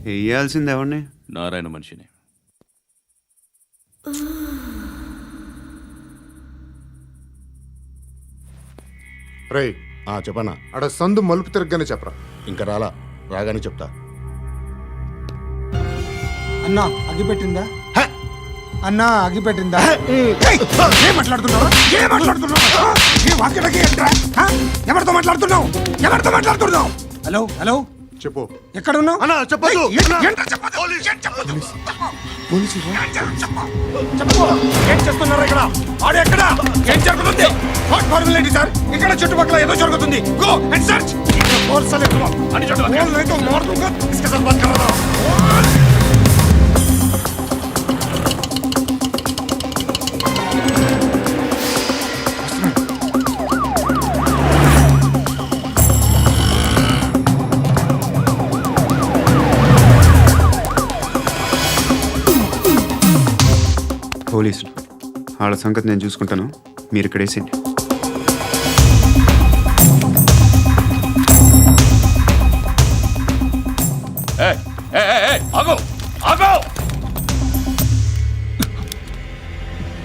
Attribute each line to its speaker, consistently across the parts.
Speaker 1: వేయాల్సింది ఎవరిని?
Speaker 2: నారాయణ మనిషిని.
Speaker 3: రేయ్ చెప్పనా?
Speaker 4: అడ సందు మలుపు తిరగగానే చెప్పరా.
Speaker 3: ఇంకా రాగానే చెప్తా.
Speaker 5: అన్నా అగిపెట్టిందా? అన్నా అగిపెట్టిందా? ఏం మాట్లాడుతున్నావు? ఎవరితో మాట్లాడుతున్నావు? హలో హలో,
Speaker 4: చెప్పు.
Speaker 5: ఎక్కడ ఉన్నావు?
Speaker 3: అన్నా చెప్పదు.
Speaker 5: ఏం చేస్తున్నారు ఇక్కడ? ఆడు ఎక్కడ? ఏం జరుగుతుంది? What formality sir? ఇక్కడ చుట్టుపక్కల ఏదో జరుగుతుంది. Go and search.
Speaker 1: పోలీసులు వాళ్ళ సంగతి నేను చూసుకుంటాను, మీరు ఇక్కడ వేసేయండి.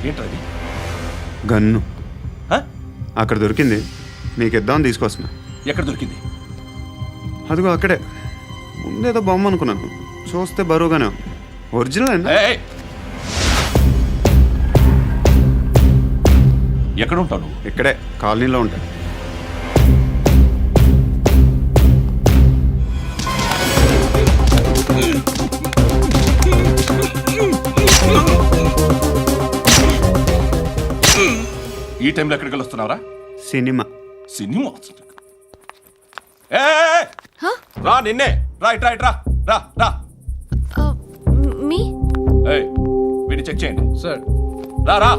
Speaker 2: ఏంటది?
Speaker 1: గన్ను అక్కడ దొరికింది, మీకు ఇద్దామని తీసుకొస్తున్నా.
Speaker 2: ఎక్కడ దొరికింది?
Speaker 1: అదిగో అక్కడే. ముందేదో బొమ్మ అనుకున్నాను, చూస్తే బరువుగానే ఉంది. ఒరిజినల్ అండి.
Speaker 2: ఎక్కడ ఉంటాను?
Speaker 1: ఇక్కడే కాలనీలో ఉంటాను.
Speaker 2: ఈ టైంలో ఎక్కడికి వస్తున్నావురా?
Speaker 1: సినిమా.
Speaker 2: సినిమా రా, నిన్నే రా, ఇట్రా ఇట్రా, రా రా.
Speaker 6: మీ
Speaker 2: వీడిని చెక్ చేయండి
Speaker 7: సార్.
Speaker 2: రా రా.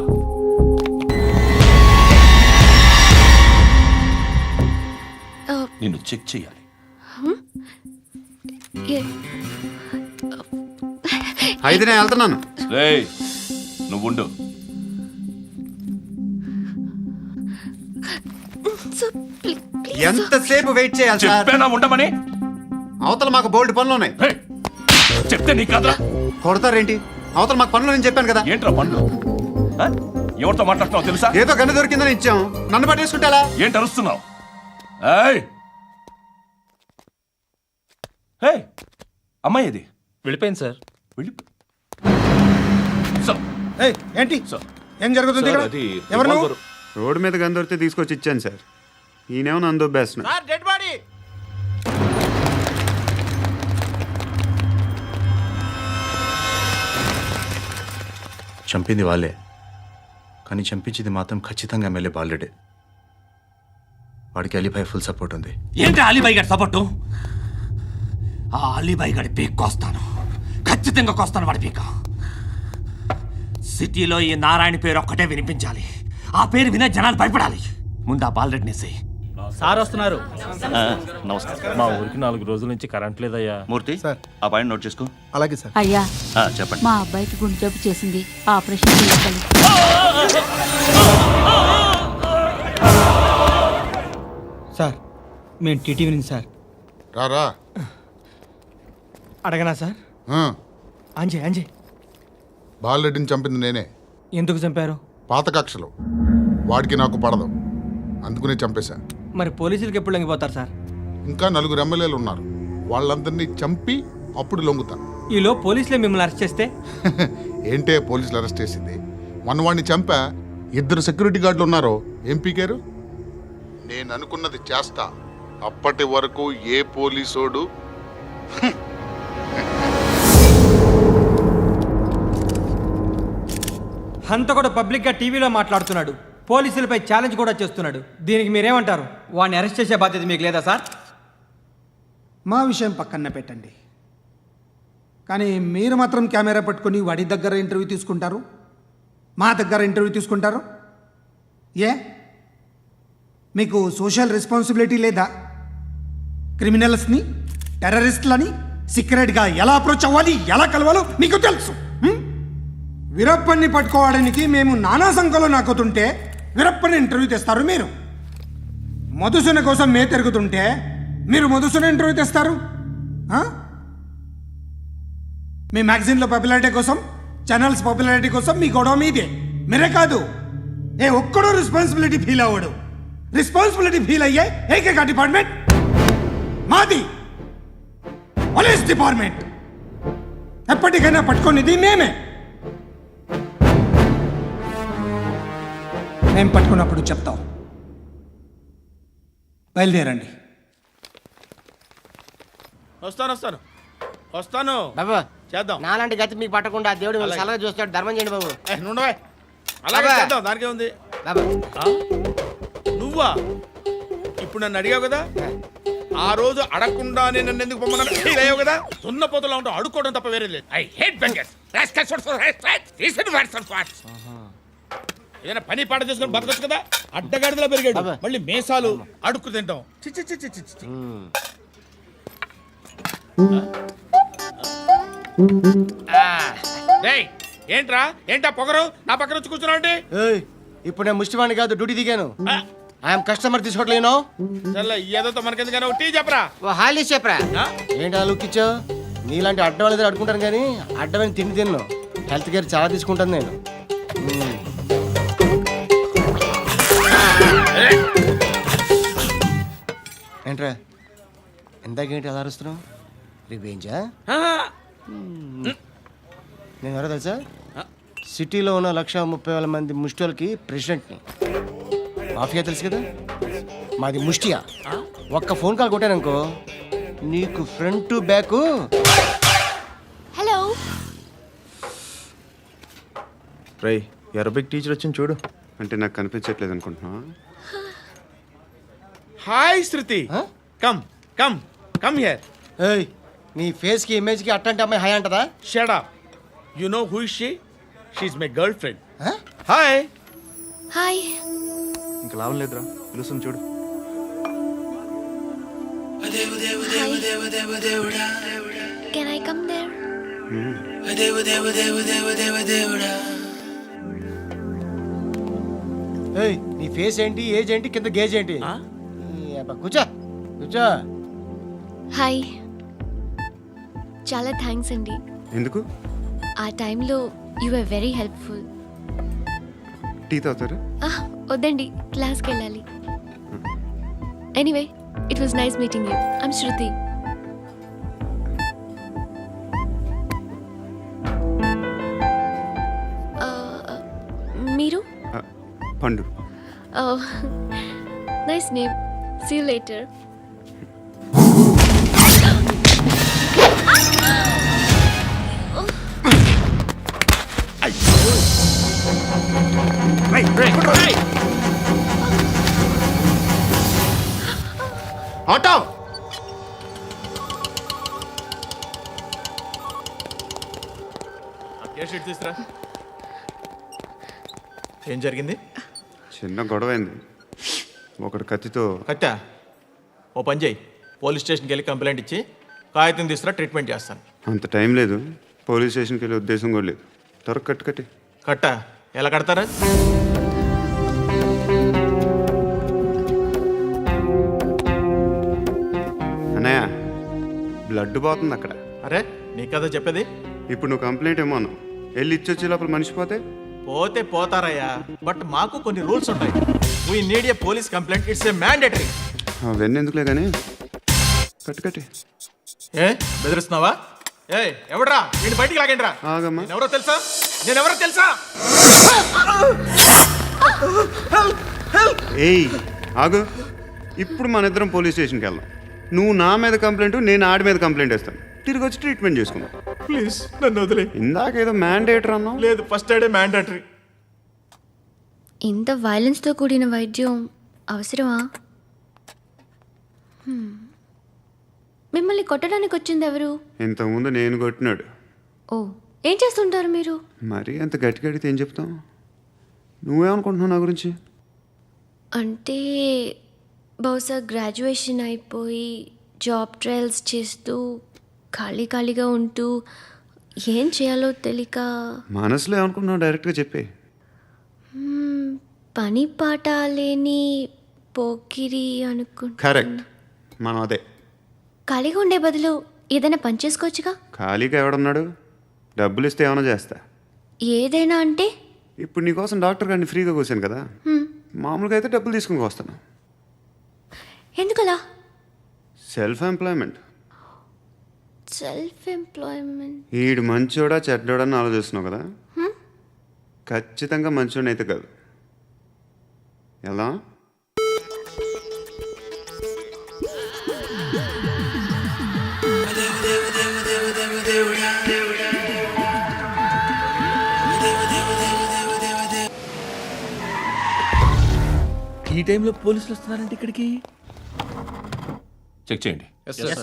Speaker 2: నిన్ను చెక్ చేయాలి.
Speaker 1: అయితే నేను వెళ్తున్నాను.
Speaker 2: నువ్వు ఉండు.
Speaker 1: ఎంతసేపు వెయిట్ చేయాలి?
Speaker 2: చెప్పేనా ఉండమని?
Speaker 1: అవతల మాకు బోల్డ్ పనులు ఉన్నాయి.
Speaker 2: చెప్తే నీ కదా
Speaker 1: కొడతారేంటి? అవతల మాకు పనులు నేను చెప్పాను కదా.
Speaker 2: ఏంట్రా పనులు? ఎవరితో మాట్లాడుతున్నావు తెలుసా?
Speaker 1: ఏదో గన్ను దొరికిందని ఇచ్చాం, నన్ను పట్టేసుకుంటా.
Speaker 2: ఏంటి అరుస్తున్నావు? అమ్మాయి ఇది
Speaker 7: వెళ్ళిపోయింది సార్.
Speaker 5: ఏంటి ఏం జరుగుతుంది? ఎవరు నువ్వు?
Speaker 1: రోడ్డు మీద గన్ను దొరికితే తీసుకొచ్చి ఇచ్చాను సార్. ఈయనేమో నన్ను దొబ్బేస్తున్నా.
Speaker 8: చంపింది వాళ్ళే, కానీ చంపించింది మాత్రం ఖచ్చితంగా ఎమ్మెల్యే బాలుడే. వాడికి అలీభాయ్ ఫుల్ సపోర్ట్ ఉంది.
Speaker 9: ఏంటి అలీబాయి గారి సపోర్టు? ఆ అలీబాయి గారి పీక్ కోస్తాను, ఖచ్చితంగా కోస్తాను వాడి పీక. సిటీలో ఈ నారాయణ పేరు ఒక్కటే వినిపించాలి. ఆ పేరు వినే జనాలు భయపడాలి. ముందు ఆ బాలరెడ్డిని
Speaker 7: సార్ వస్తున్నారు.
Speaker 2: నమస్కారం.
Speaker 7: మా ఊరికి 4 రోజుల నుంచి కరెంట్ లేదయ్యా.
Speaker 2: మూర్తి ఆ పాయింట్ నోట్ చేసుకో.
Speaker 3: అలాగే సార్.
Speaker 6: అయ్యా
Speaker 2: చెప్పండి.
Speaker 6: మా అబ్బాయికి గుండె జబ్బు చేసింది, ఆపరేషన్ చేయాలి.
Speaker 5: సార్ మేము టీటీవీ నుంచి సార్.
Speaker 4: రా.
Speaker 5: అడగనా సార్? అంజయ్
Speaker 4: బాలరెడ్డిని చంపింది నేనే.
Speaker 5: ఎందుకు చంపారు?
Speaker 4: పాత కక్షలు, వాడికి నాకు పడదు, అందుకునే చంపేశా.
Speaker 5: మరి పోలీసులకి ఎప్పుడు లొంగిపోతారు సార్?
Speaker 4: ఇంకా 4 ఎమ్మెల్యేలు ఉన్నారు, వాళ్ళందరినీ చంపి అప్పుడు లొంగుతాను.
Speaker 5: ఈలో పోలీసులే మిమ్మల్ని అరెస్ట్ చేస్తే?
Speaker 4: ఏంటే పోలీసులు అరెస్ట్ చేసింది? వాడిని చంపా. 2 సెక్యూరిటీ గార్డులు ఉన్నారో ఏం పీకారు? నేను అనుకున్నది చేస్తా. అప్పటి వరకు ఏ పోలీసోడు
Speaker 5: హంతకుడు పబ్లిక్గా టీవీలో మాట్లాడుతున్నాడు, పోలీసులపై ఛాలెంజ్ కూడా చేస్తున్నాడు. దీనికి మీరేమంటారు? వాడిని అరెస్ట్ చేసే బాధ్యత మీకు లేదా సార్?
Speaker 10: మా విషయం పక్కన పెట్టండి, కానీ మీరు మాత్రం కెమెరా పట్టుకొని వాడి దగ్గర ఇంటర్వ్యూ తీసుకుంటారు, మా దగ్గర ఇంటర్వ్యూ తీసుకుంటారు. ఏ మీకు సోషల్ రెస్పాన్సిబిలిటీ లేదా? క్రిమినల్స్ని, టెర్రరిస్టులని సీక్రెట్గా ఎలా అప్రోచ్ అవ్వాలి, ఎలా కలవాలో మీకు తెలుసు. వీరప్పన్ని పట్టుకోవడానికి మేము నానా సంఖ్యలో నాకుతుంటే వీరప్పని ఇంటర్వ్యూ తెస్తారు మీరు. మధుసూన కోసం మే తిరుగుతుంటే మీరు మధుసూన ఇంటర్వ్యూ తెస్తారు. మీ మ్యాగజైన్లో పాపులారిటీ కోసం, ఛానల్స్ పాపులారిటీ కోసం మీ గొడవ మీదే. మీరే కాదు, ఏ ఒక్కడో రెస్పాన్సిబిలిటీ ఫీల్ అవ్వడు. రెస్పాన్సిబిలిటీ ఫీల్ అయ్యే ఏకైక డిపార్ట్మెంట్ మాది, పోలీస్ డిపార్ట్మెంట్. ఎప్పటికైనా పట్టుకునేది మేమే. మేము పట్టుకున్నప్పుడు చెప్తాం. బయలుదేరండి.
Speaker 5: వస్తాను
Speaker 11: బాబు
Speaker 5: చేద్దాం.
Speaker 11: నాలాంటి గతి మీకు పట్టకుండా దేవుడు మిమ్మల్ని సలహా చూస్తాడు. ధర్మం చేయండి బాబు.
Speaker 5: నుండవే అలాగే
Speaker 11: అబ్బా.
Speaker 5: చేద్దాం, దానికే ఉంది.
Speaker 11: బాబు
Speaker 5: నువ్వా ఇప్పుడు నన్ను అడిగావు కదా, ఆ రోజు అడగకుండానే నన్ను ఎందుకు పొమ్మన్నాను ఫీల్ అయ్యావు కదా. సున్నపోతలో ఉంటావు, అడుక్కోవడం తప్ప వేరే లేదు. I hate bangers. ఏదైనా పని పాట చేసుకుని బతకొచ్చు కదా. అడ్డగాడిదలా పెరిగాడు,
Speaker 11: అబ్బా.
Speaker 5: మళ్ళీ మేసాలు అడుక్కు తింటాం. చి చి చి చి చి చి. డేయ్, ఏంటా పొగరు నా పక్కన వచ్చి కూర్చున్నావు అంటే?
Speaker 11: ఏయ్, ఇప్పుడు నేను ముష్టివాణి కాదు, డ్యూటీ దిగాను. ఐఎమ్ కస్టమర్ తీసుకోవట్లేను.
Speaker 5: సర్లే ఏదో మనకెందుకైనా టీ చెప్పరా.
Speaker 11: ఓ హాలీస్ చెప్పరా.
Speaker 5: ఆ?
Speaker 11: ఏంటి అలా లుక్ ఇచ్చావు? నీలాంటి అడ్డం వాళ్ళ దగ్గర అడుకుంటాను కానీ అడ్డమైన తిండి తిన్ను. హెల్త్ కేర్ చాలా తీసుకుంటాను నేను. ఏంట్రా ఇందాకేంటి అలా అరుస్తున్నావు? రివేంజా? నేను ఎవరో తెలుసా? సిటీలో ఉన్న 130,000 మంది ముష్టిలకి ప్రెసిడెంట్ని. మాఫియా తెలుసు కదా, మాది ముష్టియా. ఒక్క ఫోన్ కాల్ కొట్టాననుకో నీకు ఫ్రంట్ టు బ్యాక్.
Speaker 6: హలో.
Speaker 8: రై అరబిక్ టీచర్ వచ్చింది చూడు.
Speaker 1: అంటే నాకు కనిపించట్లేదు అనుకుంటున్నా.
Speaker 5: Hi Shruti,
Speaker 11: Huh?
Speaker 5: Come come come here.
Speaker 11: ఏయ్, నీ ఫేస్కి ఇమేజ్కి అట్టంటే అమ్మాయి హాయ్ అంటదా?
Speaker 5: Shut up. You know who is she? She is my girlfriend.
Speaker 11: Huh?
Speaker 5: Hi.
Speaker 6: Hi.
Speaker 8: ఇంకా లాభం లేదురా, పిలుస్తుంది చూడు.
Speaker 6: Can I come there?
Speaker 11: ఏయ్, నీ ఫేస్ ఏంటి, ఏజ్ ఏంటి, కింద గేజ్ ఏంటి? ఈ అబ్బా, కూర్చో కూర్చో.
Speaker 6: హాయ్. చాలా థ్యాంక్స్ అండి.
Speaker 1: ఎందుకు?
Speaker 6: ఆ టైంలో you are very helpful.
Speaker 1: Tea తాగుతారు?
Speaker 6: వద్దండి, క్లాస్కి వెళ్ళాలి. Anyway, it was nice meeting you. I'm Shruti. మీరు?
Speaker 1: Pandu.
Speaker 6: Nice name. See you later.
Speaker 3: Auto
Speaker 5: తీసుకురా.
Speaker 8: ఏం జరిగింది?
Speaker 1: చిన్న గొడవ అయింది. ఒకడు కత్తితో.
Speaker 8: కట్టా ఓ పని చేయి, పోలీస్ స్టేషన్కి వెళ్ళి కంప్లైంట్ ఇచ్చి కాగితం తీసుకురా, ట్రీట్మెంట్ చేస్తాను.
Speaker 1: అంత టైం లేదు, పోలీస్ స్టేషన్కి వెళ్ళే ఉద్దేశం కూడా లేదు. త్వరగా కట్టి.
Speaker 8: కట్టా ఎలా కడతారా?
Speaker 1: అన్నయ్య, బ్లడ్ పోతుంది అక్కడ.
Speaker 8: అరే నీ కదా చెప్పేది.
Speaker 1: ఇప్పుడు నువ్వు కంప్లైంట్ ఏమో అన్నావు, వెళ్ళి ఇచ్చొచ్చే లోపల మనిషి పోతే?
Speaker 8: పోతే పోతారయ్యా, బట్ మాకు కొన్ని రూల్స్ ఉంటాయి. We need a police complaint, it's a mandatory.
Speaker 1: అవన్నీ ఎందుకులే కానీ కట్టి.
Speaker 8: ఏ బెదిరిస్తున్నావా? ఏ ఎవడ్రా నేను బయటికి లాగండి రా.
Speaker 1: ఆగమ్మా.
Speaker 8: ఎవరో తెలుసా? నేనెవరో తెలుసా?
Speaker 1: ఏయ్ ఆగు. ఇప్పుడు మన ఇద్దరం పోలీస్ స్టేషన్కి వెళ్దాం. నువ్వు నా మీద కంప్లైంట్, నేను ఆడి మీద కంప్లైంట్ వేస్తాను. తిరిగి వచ్చి ట్రీట్మెంట్ చేసుకుందాం.
Speaker 8: ప్లీజ్ నన్ను వదిలే.
Speaker 1: ఇందాకేదో మ్యాండేటర్ అన్నావు.
Speaker 8: లేదు, ఫస్ట్ ఎయిడే మ్యాండేటరీ.
Speaker 6: ఇంత వైలెన్స్తో కూడిన వైద్యం అవసరమా? మిమ్మల్ని కొట్టడానికి వచ్చింది ఎవరు?
Speaker 1: ఇంతకుముందు నేను కొట్టినాడు.
Speaker 6: ఓ, ఏం చేస్తుంటారు మీరు?
Speaker 1: మరీ అంత గట్టి గడితే ఏం చెప్తాం? నువ్వేమనుకుంటున్నావు నా గురించి?
Speaker 6: అంటే బహుశా గ్రాడ్యుయేషన్ అయిపోయి జాబ్ ట్రయల్స్ చేస్తూ ఖాళీగా ఉంటూ ఏం చేయాలో తెలియక.
Speaker 1: మనసులో ఏమనుకుంటున్నావు డైరెక్ట్గా చెప్పే.
Speaker 6: పని పాట లేని పోకిరి అనుకుంటా.
Speaker 1: కరెక్ట్, మనం అదే.
Speaker 6: ఖాళీగా ఉండే బదులు ఏదైనా పని చేసుకోవచ్చుగా.
Speaker 1: ఖాళీగా ఎవడన్నాడు? డబ్బులు ఇస్తే ఏమైనా చేస్తా.
Speaker 6: ఏదైనా అంటే?
Speaker 1: ఇప్పుడు నీకోసం డాక్టర్ గారిని ఫ్రీగా కూర్చాను కదా, మామూలుగా అయితే డబ్బులు తీసుకుని వస్తాను.
Speaker 6: ఎందుకలా?
Speaker 1: Self employment.
Speaker 6: Self employment.
Speaker 1: ఈడు మంచోడా చెడ్డోడా అని ఆలోచిస్తున్నావు కదా, ఖచ్చితంగా మంచోడని అయితే కాదు. ఎలా?
Speaker 5: ఈ టైంలో పోలీసులు వస్తున్నారంటే ఇక్కడికి.
Speaker 2: చెక్ చేయండి.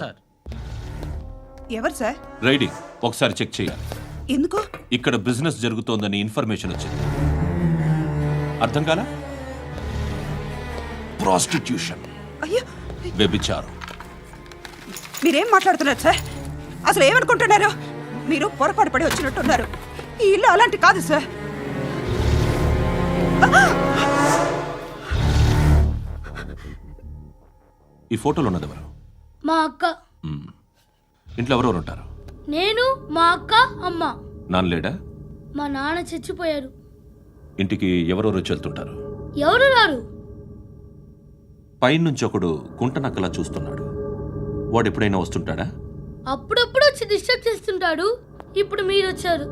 Speaker 7: సార్.
Speaker 12: ఎవరు సార్?
Speaker 2: రైడింగ్ ఒకసారి చెక్ చేయాలి.
Speaker 12: ఎందుకు?
Speaker 2: ఇక్కడ బిజినెస్ జరుగుతోందని ఇన్ఫర్మేషన్ వచ్చింది. అర్థం కాలా? ప్రాస్టిట్యూషన్,
Speaker 12: అయ్యో,
Speaker 2: వ్యభిచారం.
Speaker 12: మీరేం మాట్లాడుతున్నారు సార్? అసలు ఏమనుకుంటున్నారు? మీరు పొరపాటు పడి వచ్చినట్టున్నారు. ఈ ఇల్లు అలాంటి కాదు సార్.
Speaker 2: ఈ ఫోటోలో ఉన్నది ఎవరు?
Speaker 6: మా అక్క.
Speaker 2: ఇంట్లో ఎవరెవరు ఉంటారు?
Speaker 6: నేను, మా అక్క, అమ్మ.
Speaker 2: నాన్న లేడా?
Speaker 6: మా నాన్న చచ్చిపోయారు.
Speaker 2: ఇంటికి ఎవరెవరు వచ్చి వెళ్తుంటారు?
Speaker 6: ఎవరు రారు.
Speaker 2: పైనుంచి ఒకడు గుంటనక్కలా చూస్తున్నాడు. వాడు ఎప్పుడైనా వస్తుంటాడా?
Speaker 6: అప్పుడప్పుడు వచ్చి డిస్టర్బ్ చేస్తుంటాడు. ఇప్పుడు మీరు వచ్చారు.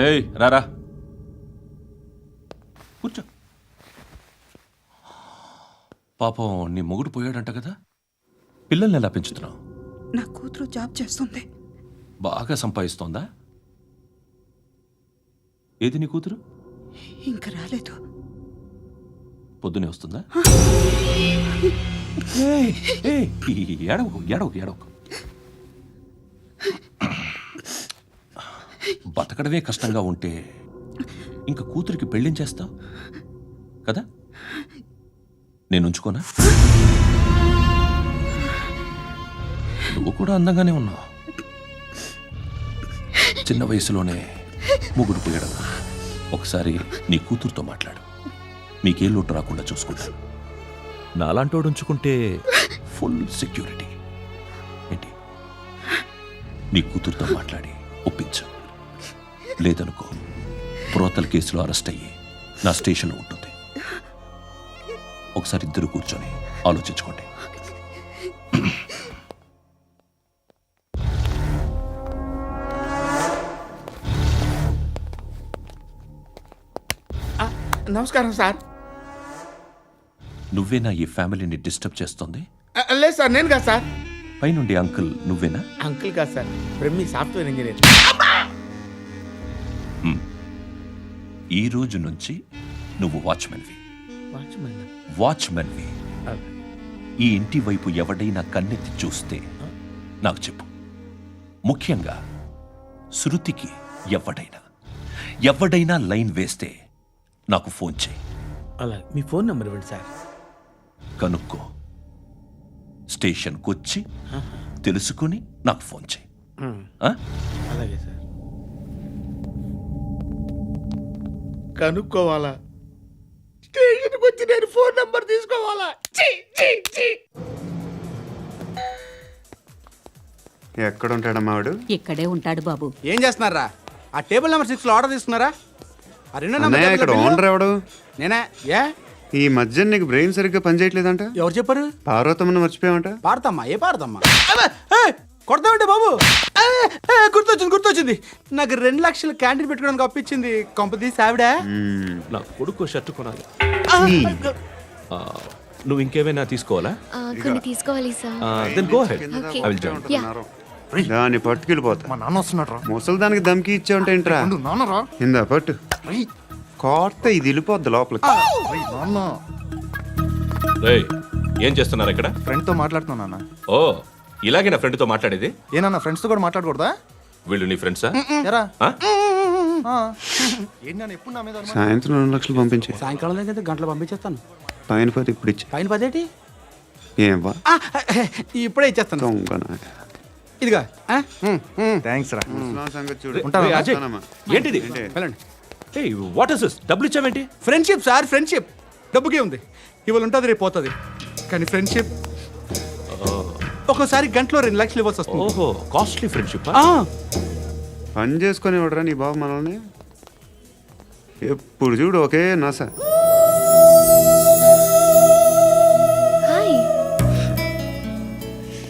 Speaker 2: ఏయ్ రారా, కూర్చో. పాపం నీ మొగుడు పోయాడంట కదా, పిల్లల్ని ఎలా పెంచుతున్నావు?
Speaker 12: నా కూతురు జాబ్ చేస్తుంది.
Speaker 2: బాగా సంపాదిస్తోందా? ఏది నీ కూతురు?
Speaker 12: ఇంకా రాలేదు.
Speaker 2: పొద్దునే వస్తుందా? ఏయ్, ఏయ్, ఏడవకు ఏడవకు ఏడవకు. బతకడమే కష్టంగా ఉంటే ఇంకా కూతురికి పెళ్ళించేస్తావు కదా? నేను ఉంచుకోనా? నువ్వు కూడా అందంగానే ఉన్నావు. చిన్న వయసులోనే ముగ్గురు పోయడం. ఒకసారి నీ కూతురుతో మాట్లాడు. మీకే లోటు రాకుండా చూసుకుంటాను. నాలాంటోడు ఉంచుకుంటే ఫుల్ సెక్యూరిటీ. ఏంటి? నీ కూతురుతో మాట్లాడి ఒప్పించు. లేదనుకో, ప్రోతల కేసులో అరెస్ట్ అయ్యి నా స్టేషన్లో ఉంటుంది. ఒకసారి ఇద్దరు కూర్చొని ఆలోచించుకోండి.
Speaker 5: నమస్కారం సార్.
Speaker 2: నువ్వేనా ఈ ఫ్యామిలీని డిస్టర్బ్ చేస్తుంది?
Speaker 5: లేదు సార్, నేను కాదు సార్.
Speaker 2: పైనుండి అంకుల్ నువ్వేనా?
Speaker 5: అంకుల్ కాదు సార్, బ్రహ్మి సాఫ్ట్వేర్ ఇంజనీర్.
Speaker 2: ఈ రోజు నుంచి నువ్వు వాచ్మెన్వి. వాచ్మెన్వి. ఈ ఇంటి వైపు ఎవడైనా కన్నెత్తి చూస్తే నాకు చెప్పు. ముఖ్యంగా శృతికి ఎవడైనా లైన్ వేస్తే నాకు ఫోన్ చేయి.
Speaker 5: అలా మీ ఫోన్ నెంబర్ ఇవ్వండి సార్.
Speaker 2: కనుక్కో, స్టేషన్కి వచ్చి తెలుసుకుని నాకు ఫోన్ చేయి.
Speaker 5: అలాగే సార్. కనుక్కోవాలా? స్టేషన్కి వచ్చి నేను ఫోన్ నెంబర్ తీసుకోవాలా?
Speaker 1: ఎక్కడ ఉంటాడమ్మా వాడు?
Speaker 12: ఇక్కడే ఉంటాడు బాబు.
Speaker 8: ఏం చేస్తున్నారా? ఆ టేబుల్ నెంబర్ 6 లో ఆర్డర్ తీసుకున్నారా? ఆ రెండో
Speaker 1: అన్నయ్య, ఇక్కడ
Speaker 8: నెంబర్
Speaker 1: ఓనర్ ఎవడు?
Speaker 8: నేనే. ఏ
Speaker 1: ఈ మధ్య నీకు బ్రెయిన్ సరిగ్గా పనిచేయట్లేదంట.
Speaker 8: ఎవరు చెప్పారు?
Speaker 1: పార్వతమ్మను మర్చిపోయామంట.
Speaker 8: పాడతామ్మా? ఏ పాడతామ్మా? కొడతామంటే బాబు. గుర్తొచ్చింది. నాకు 2 లక్షలు క్యాంటీన్ పెట్టుకోవడానికి అప్పించింది కొంపదీసి ఆవిడ.
Speaker 2: నా కొడుకు షర్టు కొనాలి. నువ్వు ఇంకేమైనా తీసుకోవాలా?
Speaker 6: కొన్ని తీసుకోవాలి sir.
Speaker 2: Then go ahead.
Speaker 6: Okay.
Speaker 2: I will join.
Speaker 1: దాన్ని పట్టుకెళ్ళిపోతా.
Speaker 3: మా నాన్న వస్తున్నాడు రా.
Speaker 1: ముసలి దానికి దమ్కి ఇచ్చావంటే ఏంట్రా?
Speaker 3: నాన్న రా.
Speaker 1: ఇందా పట్టు. కోర్త ఇది వెళ్ళిపోద్ది లోపలికి.
Speaker 3: నాన్న
Speaker 2: రేయ్, ఏం చేస్తున్నారు ఇక్కడ?
Speaker 3: ఫ్రెండ్ తో మాట్లాడుతున్నా నాన్న.
Speaker 2: ఓ, ఇలాగే నా ఫ్రెండ్తో మాట్లాడేది?
Speaker 3: ఏనా ఫ్రెండ్స్ తో కూడా మాట్లాడకూడదా?
Speaker 2: వీళ్ళు నీ ఫ్రెండ్సా?
Speaker 3: ఎరా
Speaker 2: ఆ?
Speaker 3: ఏంటి నాన్న ఎప్పుడు నా మీద అనుమానం?
Speaker 1: సాయంత్రం 2 లక్షలు పంపించే.
Speaker 8: సాయంకాలం దగ్గర గంటలు పంపించేస్తాను.
Speaker 1: పైన 10 ఇప్పుడు ఇచ్చే.
Speaker 8: పైన 10 ఏంటి?
Speaker 1: ఏం వా
Speaker 8: ఇప్పుడే ఇచ్చేస్తాను.
Speaker 1: దొంగనా.
Speaker 8: ఇదిగా
Speaker 3: థ్యాంక్స్ రా.
Speaker 1: ముసలాం సంగతి చూడు.
Speaker 2: రేయ్, అజయ్,
Speaker 1: వస్తానమ్మా.
Speaker 2: ఏంటిది?
Speaker 8: వెళ్ళండి.
Speaker 2: ఏయ్, వాట్ ఇస్ దిస్? డబ్బులు ఇచ్చావేంటి?
Speaker 8: Friendship sir, friendship. డబ్బుకే ఉంది. ఇవాళ ఉంటుంది, రేపు పోతుంది. కానీ ఫ్రెండ్షిప్ ఒక్కోసారి గంటలో 2 లక్షలు ఇవ్వాల్సి వస్తుంది.
Speaker 2: ఓహో, కాస్ట్లీ ఫ్రెండ్షిప్.
Speaker 1: పని చేసుకొని ఇవ్వడరా నీ బాబు మనల్ని. ఎప్పుడు చూడు ఒకే నస.